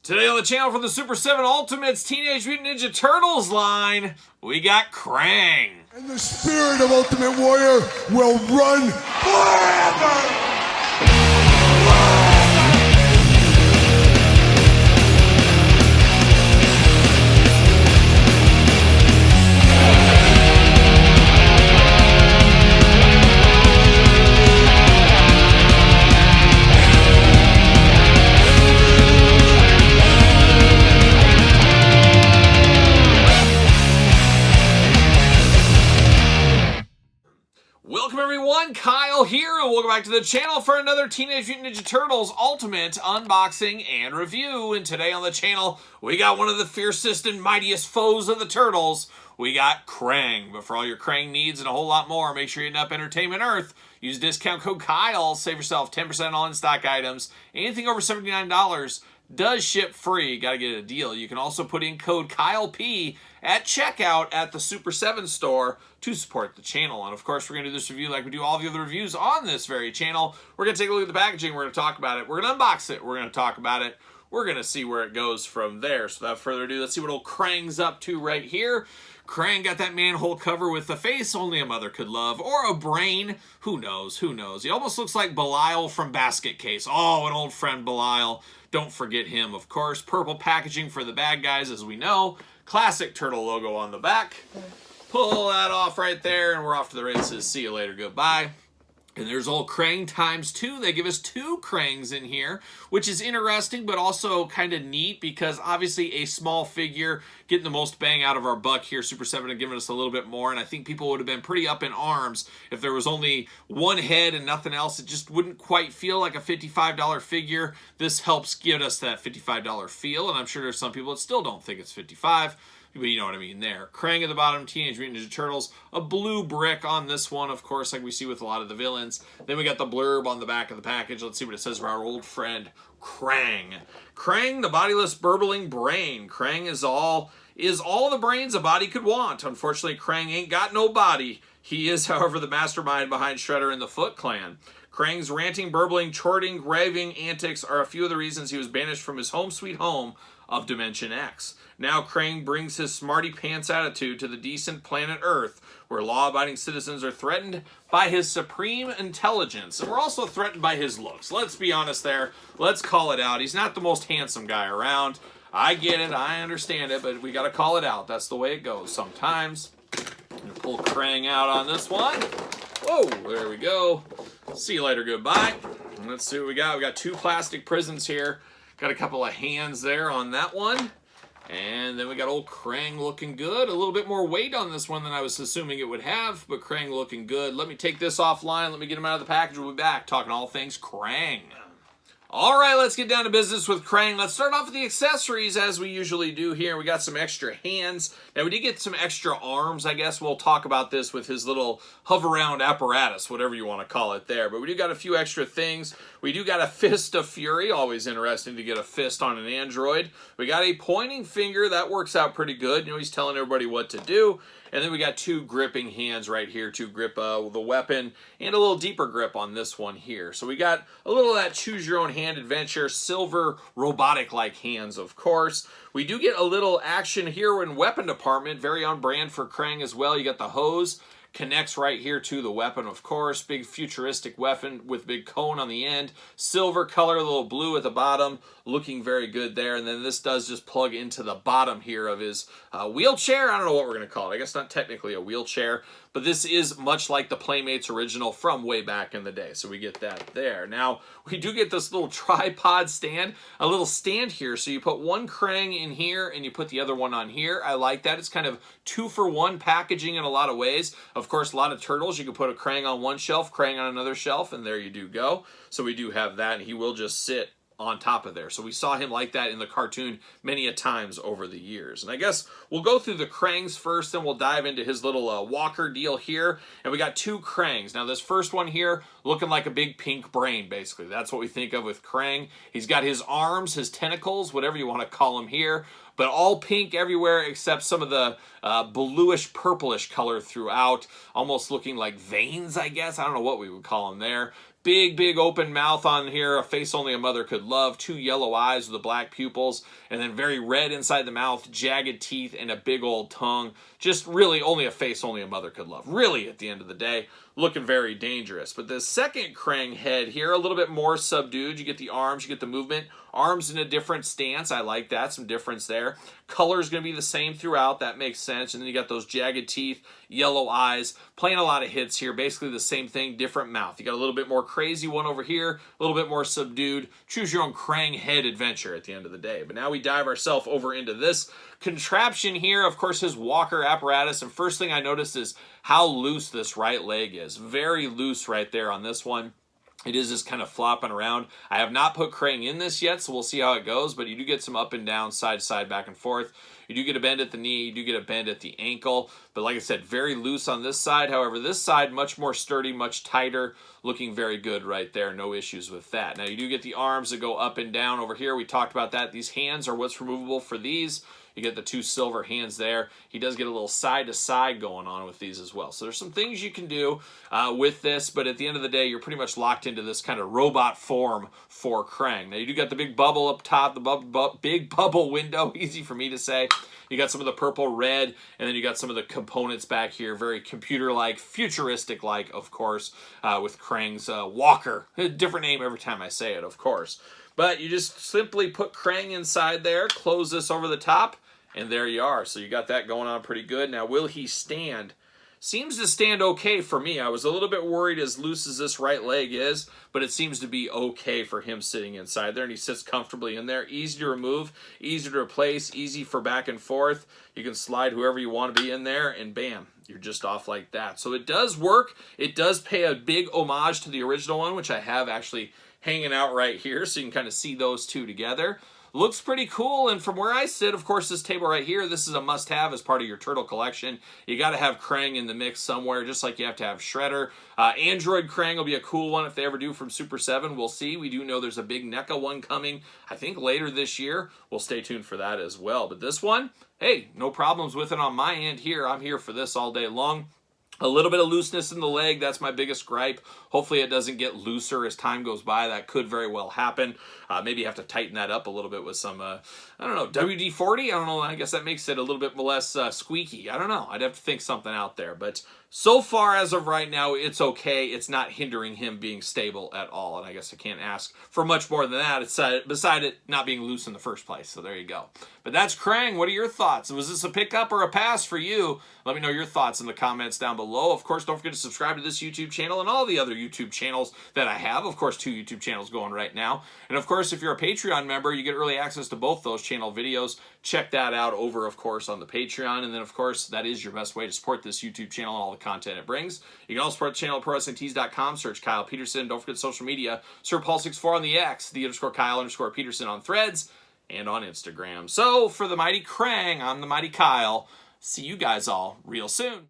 Today on the channel for the Super 7 Ultimates Teenage Mutant Ninja Turtles line, we got Krang. And the spirit of Ultimate Warrior will run forever! Welcome everyone, Kyle here, and welcome back to the channel for another Teenage Mutant Ninja Turtles Ultimate unboxing and review. And today on the channel, we got one of the fiercest and mightiest foes of the Turtles. We got Krang. But for all your Krang needs and a whole lot more, make sure you're hitting up Entertainment Earth. Use discount code Kyle, save yourself 10% on in-stock items. Anything over $79 does ship free. Got to get a deal. You can also put in code KYLEP at checkout at the Super 7 store to support the channel. And of course, we're going to do this review like we do all the other reviews on this very channel. We're going to take a look at the packaging. We're going to talk about it. We're going to unbox it. We're going to talk about it. We're going to see where it goes from there. So without further ado, let's see what old Krang's up to right here. Krang got that manhole cover with a face only a mother could love, or a brain. Who knows? Who knows? He almost looks like Belial from Basket Case. Oh, an old friend Belial. Don't forget him, of course. Purple packaging for the bad guys, as we know. Classic turtle logo on the back. Pull that off right there, and we're off to the races. See you later. Goodbye. And there's old Krang times 2. They give us 2 Krangs in here, which is interesting, but also kind of neat because obviously a small figure getting the most bang out of our buck here. Super 7 have given us a little bit more, and I think people would have been pretty up in arms if there was only one head and nothing else. It just wouldn't quite feel like a $55 figure. This helps give us that $55 feel, and I'm sure there's some people that still don't think it's $55. But you know what I mean there. Krang at the bottom, Teenage Mutant Ninja Turtles. A blue brick on this one, of course, like we see with a lot of the villains. Then we got the blurb on the back of the package. Let's see what it says about our old friend, Krang. Krang, the bodiless, burbling brain. Krang is all the brains a body could want. Unfortunately, Krang ain't got no body. He is, however, the mastermind behind Shredder and the Foot Clan. Krang's ranting, burbling, chorting, raving antics are a few of the reasons he was banished from his home sweet home of Dimension X. Now Krang brings his smarty pants attitude to the decent planet Earth, where law-abiding citizens are threatened by his supreme intelligence. And we're also threatened by his looks. Let's be honest there. Let's call it out. He's not the most handsome guy around. I get it. I understand it. But we got to call it out. That's the way it goes sometimes. I'm going to pull Krang out on this one. Whoa, there we go. See you later. Goodbye. Let's see what we got. We got 2 plastic prisons here. Got a couple of hands there on that one. And then we got old Krang looking good. A little bit more weight on this one than I was assuming it would have, but Krang looking good. Let me take this offline. Let me get him out of the package. We'll be back talking all things Krang. All right, let's get down to business with Krang. Let's start off with the accessories, as we usually do here. We got some extra hands. Now, we did get some extra arms, I guess. We'll talk about this with his little hover-around apparatus, whatever you want to call it there. But we do got a few extra things. We do got a Fist of Fury. Always interesting to get a fist on an android. We got a pointing finger. That works out pretty good. You know, he's telling everybody what to do. And then we got 2 gripping hands right here to grip the weapon, and a little deeper grip on this one here. So we got a little of that choose your own hand adventure, silver robotic-like hands, of course. We do get a little action here in weapon department, very on brand for Krang as well. You got the hose. Connects right here to the weapon, of course. Big futuristic weapon with big cone on the end. Silver color, a little blue at the bottom. Looking very good there. And then this does just plug into the bottom here of his wheelchair. I don't know what we're going to call it. I guess not technically a wheelchair. But this is much like the Playmates original from way back in the day. So we get that there. Now, we do get this little tripod stand. A little stand here. So you put one Krang in here and you put the other one on here. I like that. It's kind of 2-for-1 packaging in a lot of ways. Of course, a lot of turtles. You can put a Krang on one shelf, Krang on another shelf, and there you do go. So we do have that, and he will just sit on top of there. So we saw him like that in the cartoon many a times over the years. And I guess we'll go through the Krangs first, then we'll dive into his little walker deal here. And we got 2 Krangs. Now this first one here looking like a big pink brain, basically. That's what we think of with Krang. He's got his arms, his tentacles, whatever you want to call them here, but all pink everywhere except some of the bluish purplish color throughout, almost looking like veins, I guess. I don't know what we would call them there. big open mouth on here, a face only a mother could love, 2 yellow eyes with the black pupils, and then very red inside the mouth, jagged teeth, and a big old tongue. Just really only a face only a mother could love. Really, at the end of the day, looking very dangerous. But the second Krang head here, a little bit more subdued. You get the arms, you get the movement. Arms in a different stance. I like that. Some difference there. Color's going to be the same throughout. That makes sense. And then you got those jagged teeth, yellow eyes. Playing a lot of hits here. Basically the same thing, different mouth. You got a little bit more crazy one over here, a little bit more subdued. Choose your own Krang head adventure at the end of the day. But now we dive ourselves over into this contraption here. Of course, his walker apparatus. And first thing I noticed is how loose this right leg is. Very loose right there on this one. It is just kind of flopping around. I have not put Krang in this yet, so we'll see how it goes, but you do get some up and down, side to side, back and forth. You do get a bend at the knee, you do get a bend at the ankle, but like I said, very loose on this side. However, this side, much more sturdy, much tighter, looking very good right there. No issues with that. Now, you do get the arms that go up and down over here. We talked about that. These hands are what's removable for these. You get the 2 silver hands there. He does get a little side-to-side going on with these as well. So there's some things you can do with this, but at the end of the day, you're pretty much locked into this kind of robot form for Krang. Now, you do got the big bubble up top, the big bubble window, easy for me to say. You got some of the purple, red, and then you got some of the components back here, very computer-like, futuristic-like, of course, with Krang's walker. A different name every time I say it, of course. But you just simply put Krang inside there, close this over the top, and there you are. So you got that going on pretty good. Now, will he stand? Seems to stand okay for me. I was a little bit worried as loose as this right leg is, but it seems to be okay for him sitting inside there, and he sits comfortably in there. Easy to remove, easy to replace, easy for back and forth. You can slide whoever you want to be in there, and bam, you're just off like that. So it does work. It does pay a big homage to the original one, which I have actually hanging out right here, so you can kind of see those two together. Looks pretty cool, and from where I sit, of course, this table right here, this is a must-have as part of your turtle collection. You got to have Krang in the mix somewhere, just like you have to have Shredder. Android Krang will be a cool one if they ever do from Super 7. We'll see. We do know there's a big NECA one coming, I think, later this year. We'll stay tuned for that as well. But this one, hey, no problems with it on my end here. I'm here for this all day long. A little bit of looseness in the leg, that's my biggest gripe. Hopefully it doesn't get looser as time goes by. That could very well happen. Maybe you have to tighten that up a little bit with some, I don't know, WD-40? I don't know, I guess that makes it a little bit less squeaky. I don't know, I'd have to think something out there. But so far as of right now, it's okay. It's not hindering him being stable at all. And I guess I can't ask for much more than that, beside it not being loose in the first place. So there you go. But that's Krang. What are your thoughts? Was this a pickup or a pass for you? Let me know your thoughts in the comments down below. Of course, don't forget to subscribe to this YouTube channel and all the other YouTube channels that I have. Of course, 2 YouTube channels going right now. And of course, if you're a Patreon member, you get early access to both those channel videos. Check that out over, of course, on the Patreon. And then, of course, that is your best way to support this YouTube channel and all the content it brings. You can also support the channel at ProWrestlingTees.com. Search Kyle Peterson. Don't forget social media. Search Paul64 on the X, _Kyle_Peterson on Threads, and on Instagram. So, for the mighty Krang, I'm the mighty Kyle. See you guys all real soon.